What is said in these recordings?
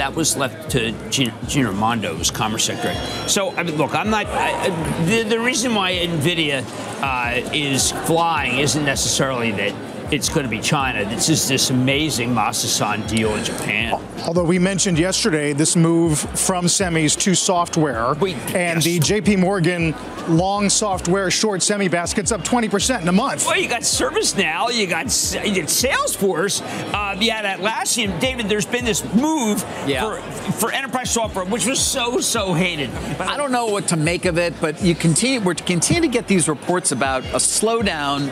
That was left to Gina Raimondo, who's Commerce Secretary. So, I mean, look, I'm not. The reason why Nvidia is flying isn't necessarily that it's going to be China. This is this amazing Masa-san deal in Japan. Although we mentioned yesterday this move from semis to software, and the JP Morgan long software, short semi basket's up 20% in a month. Well, you got ServiceNow, you got Salesforce, you had Atlassian. David, there's been this move for enterprise software, which was so hated. But I don't know what to make of it, but we're continuing to get these reports about a slowdown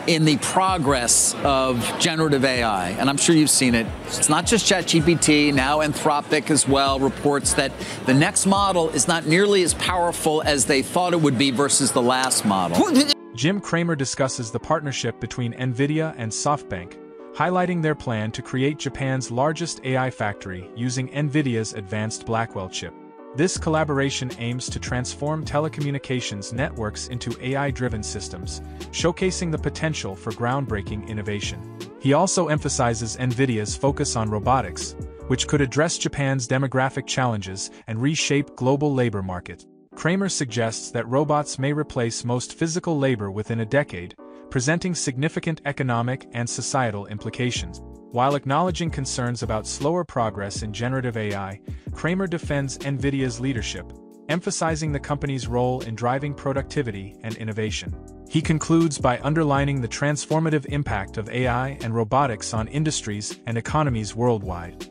in the progress of generative AI, and I'm sure you've seen it. It's not just ChatGPT, now Anthropic as well reports that the next model is not nearly as powerful as they thought it would be versus the last model. Jim Cramer discusses the partnership between Nvidia and SoftBank, highlighting their plan to create Japan's largest AI factory using Nvidia's advanced Blackwell chip. This collaboration aims to transform telecommunications networks into AI-driven systems, showcasing the potential for groundbreaking innovation. He also emphasizes Nvidia's focus on robotics, which could address Japan's demographic challenges and reshape global labor market. Cramer suggests that robots may replace most physical labor within a decade, presenting significant economic and societal implications. While acknowledging concerns about slower progress in generative AI, Cramer defends Nvidia's leadership, emphasizing the company's role in driving productivity and innovation. He concludes by underlining the transformative impact of AI and robotics on industries and economies worldwide.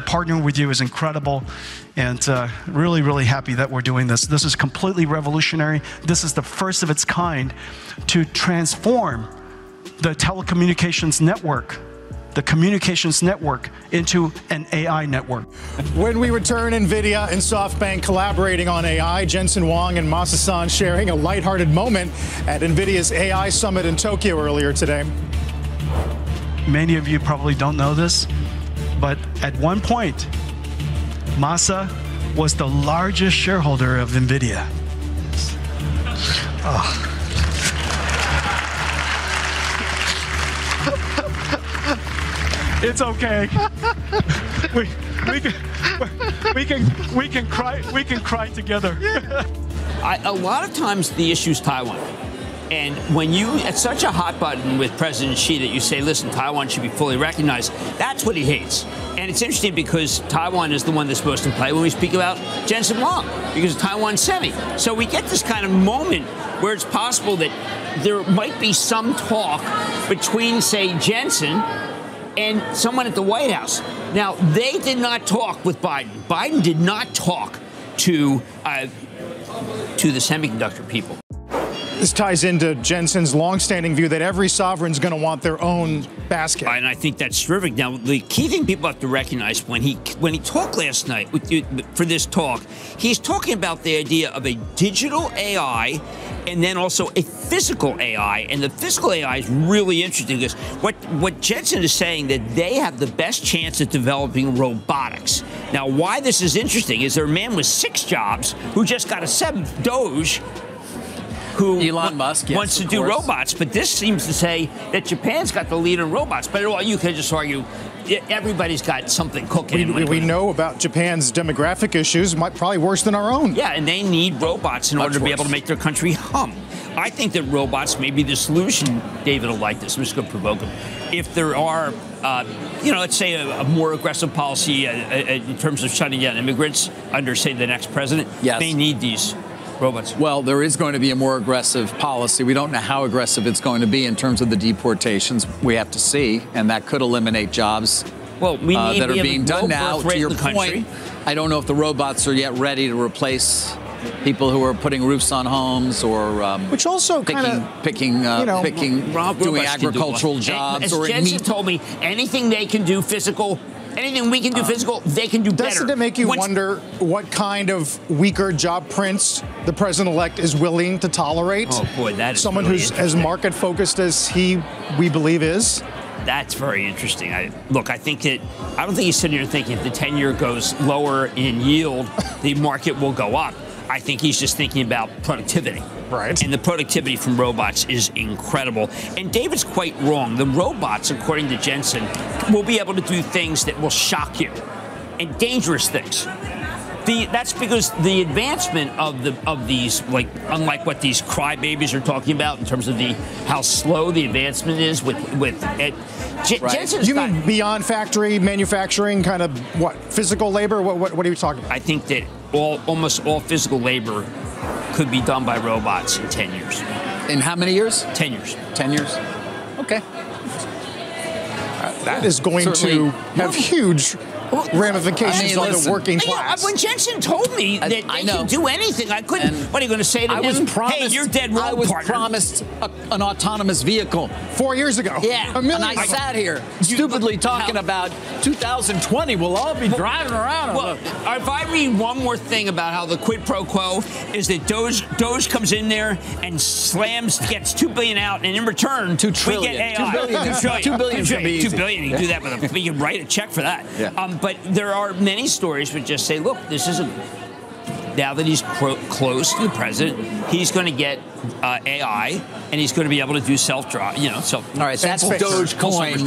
Partnering with you is incredible, and really happy that we're doing this. This is completely revolutionary. This is the first of its kind to transform the telecommunications network, the communications network, into an AI network. When we return, Nvidia and SoftBank collaborating on AI, Jensen Huang and Masa-san sharing a lighthearted moment at Nvidia's AI Summit in Tokyo earlier today. Many of you probably don't know this, but at one point, Masa was the largest shareholder of Nvidia. Oh. It's okay. we can cry together. A lot of times the issue is Taiwan. And when it's such a hot button with President Xi that you say, listen, Taiwan should be fully recognized, that's what he hates. And it's interesting because Taiwan is the one that's most in play when we speak about Jensen Huang, because Taiwan's semi. So we get this kind of moment where it's possible that there might be some talk between, say, Jensen and someone at the White House. Now, they did not talk with Biden. Biden did not talk to the semiconductor people. This ties into Jensen's longstanding view that every sovereign's going to want their own basket. And I think that's terrific. Now, the key thing people have to recognize when he talked last night for this talk, he's talking about the idea of a digital AI and then also a physical AI. And the physical AI is really interesting because what Jensen is saying that they have the best chance at developing robotics. Now, why this is interesting is there a man with 6 jobs who just got a 7th Doge who Elon Musk, yes, wants to do robots, but this seems to say that Japan's got the lead in robots. But you could just argue everybody's got something cooking. We know about Japan's demographic issues, probably worse than our own. Yeah, and they need robots in order to be able to make their country hum. I think that robots may be the solution. David will like this. I'm just going to provoke him. If there are, let's say a more aggressive policy in terms of shutting down immigrants under, say, the next president, they need these robots. Well, there is going to be a more aggressive policy. We don't know how aggressive it's going to be in terms of the deportations. We have to see, and that could eliminate jobs that are being done now. To your point, I don't know if the robots are yet ready to replace people who are putting roofs on homes or which also doing agricultural jobs. As Jensen told me, anything they can do physical. Anything we can do physical, they can do better. Doesn't it make you wonder what kind of weaker job prints the president-elect is willing to tolerate? Oh, boy, that is someone really who's as market-focused as we believe is? That's very interesting. I don't think he's sitting here thinking if the 10-year goes lower in yield, the market will go up. I think he's just thinking about productivity. Right. And the productivity from robots is incredible. And David's quite wrong. The robots, according to Jensen, will be able to do things that will shock you. and dangerous things. That's because the advancement of these, like, unlike what these crybabies are talking about in terms of how slow the advancement is with Jensen's you mean beyond factory manufacturing, kind of what, physical labor? What are you talking about? I think that almost all physical labor could be done by robots in 10 years. In how many years? 10 years. 10 years. Okay. That is going to have huge ramifications on the working You know, class. when Jensen told me that they can do anything, I couldn't. What are you going to say to him? Hey, you're dead wrong, I was partner. promised an autonomous vehicle 4 years ago. Yeah, and I sat here stupidly talking about 2020. We'll all be driving around. Well, if I read one more thing about how the quid pro quo is that Doge comes in there and gets $2 billion out, and in return, $2 trillion. we get AI. $2 billion. $2 billion. You can do that with you can write a check for that. Yeah. But there are many stories which just say, look, this is now that he's close to the president, he's going to get AI, and he's going to be able to do self-drive. All right, that's Dogecoin,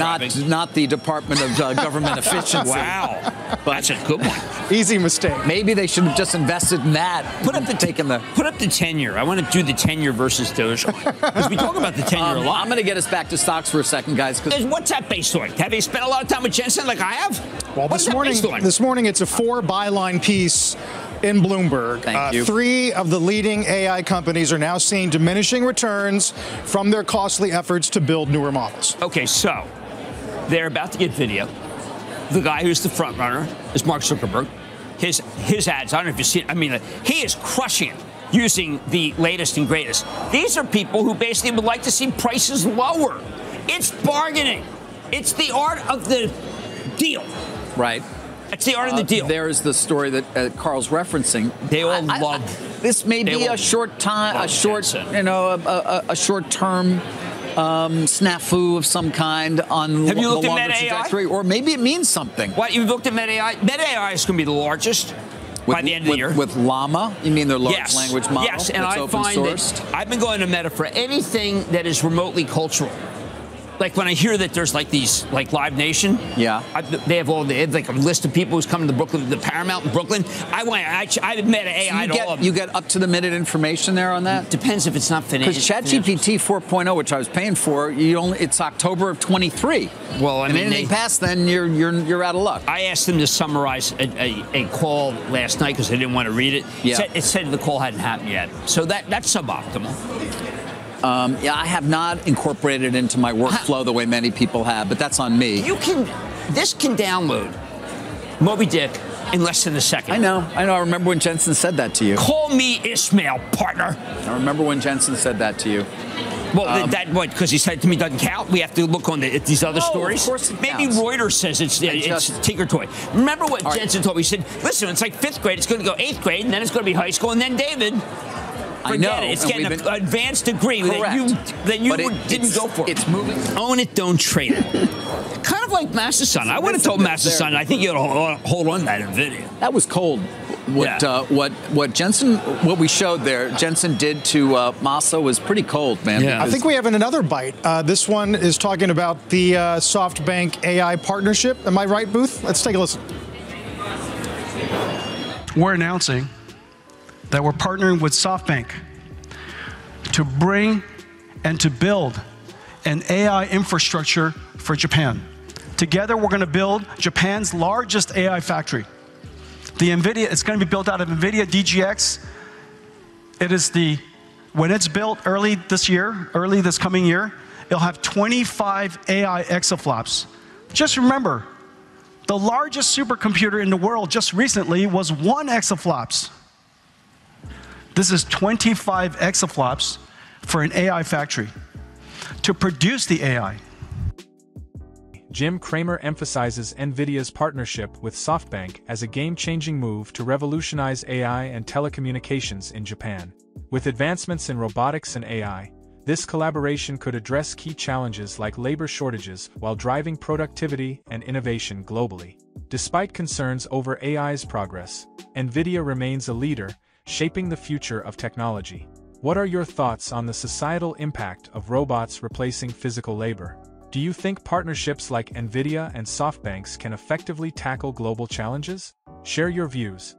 not the Department of Government Efficiency. Wow, that's a good one. Easy mistake. Maybe they should have just invested in that. Put up the 10-year. I want to do the 10-year versus Dogecoin because we talk about the 10-year a lot. I'm going to get us back to stocks for a second, guys. What's that based on? Have you spent a lot of time with Jensen like I have? Well, this morning it's a 4 byline piece in Bloomberg. Thank you. 3 of the leading AI companies are now seeing diminishing returns from their costly efforts to build newer models. Okay, so they're about to get video. The guy who's the front runner is Mark Zuckerberg. His ads, I don't know if you've seen it. I mean, he is crushing it using the latest and greatest. These are people who basically would like to see prices lower. It's bargaining. It's the art of the deal. Right. It's the art of the deal. There's the story that Carl's referencing. They all love. This may be a short time, a short-term snafu of some kind on Have you looked the at longer Meta trajectory, AI? or maybe it means something. What, you've looked at Meta AI? Meta AI is going to be the largest by the end of the year. With Llama? You mean their large language model? Yes, and that's I open find sourced? that I've been going to Meta for anything that is remotely cultural. Like when I hear that there's like these, like Live Nation. Yeah. They have like a list of people who's coming to Brooklyn, the Paramount in Brooklyn. I met AI to all of them. You get up-to-the-minute information there on that? Depends if it's not finished. Because ChatGPT 4.0, which I was paying for, it's October of 23. Well, I mean, anything past then, you're out of luck. I asked them to summarize a call last night because I didn't want to read it. Yeah. It said the call hadn't happened yet. So that's suboptimal. I have not incorporated it into my workflow the way many people have, but that's on me. This can download Moby Dick in less than a second. I know. I remember when Jensen said that to you. Call me Ishmael, partner. I remember when Jensen said that to you. Well, because he said it to me doesn't count. We have to look on these other stories. Of course it Maybe counts. Reuters says it's Tinker Toy. Remember what Jensen told me? He said, listen, it's like 5th grade. It's going to go 8th grade, and then it's going to be high school, and then David. Forget it. It's getting an advanced degree that you didn't go for. It's moving. Own it, don't trade it. Kind of like Master Son. I would have told Master Son. I think you ought to hold on to that Nvidia. That was cold. What we showed there, Jensen did to Masa was pretty cold, man. Yeah. I think we have another bite. This one is talking about the SoftBank AI partnership. Am I right, Booth? Let's take a listen. We're announcing that we're partnering with SoftBank to bring and to build an AI infrastructure for Japan. Together, we're going to build Japan's largest AI factory. It's going to be built out of NVIDIA DGX. When it's built early this coming year, it'll have 25 AI exaflops. Just remember, the largest supercomputer in the world just recently was 1 exaflops. This is 25 exaflops for an AI factory to produce the AI. Jim Cramer emphasizes Nvidia's partnership with SoftBank as a game-changing move to revolutionize AI and telecommunications in Japan. With advancements in robotics and AI, this collaboration could address key challenges like labor shortages while driving productivity and innovation globally. Despite concerns over AI's progress, Nvidia remains a leader, shaping the future of technology. What are your thoughts on the societal impact of robots replacing physical labor? Do you think partnerships like Nvidia and SoftBank can effectively tackle global challenges? Share your views.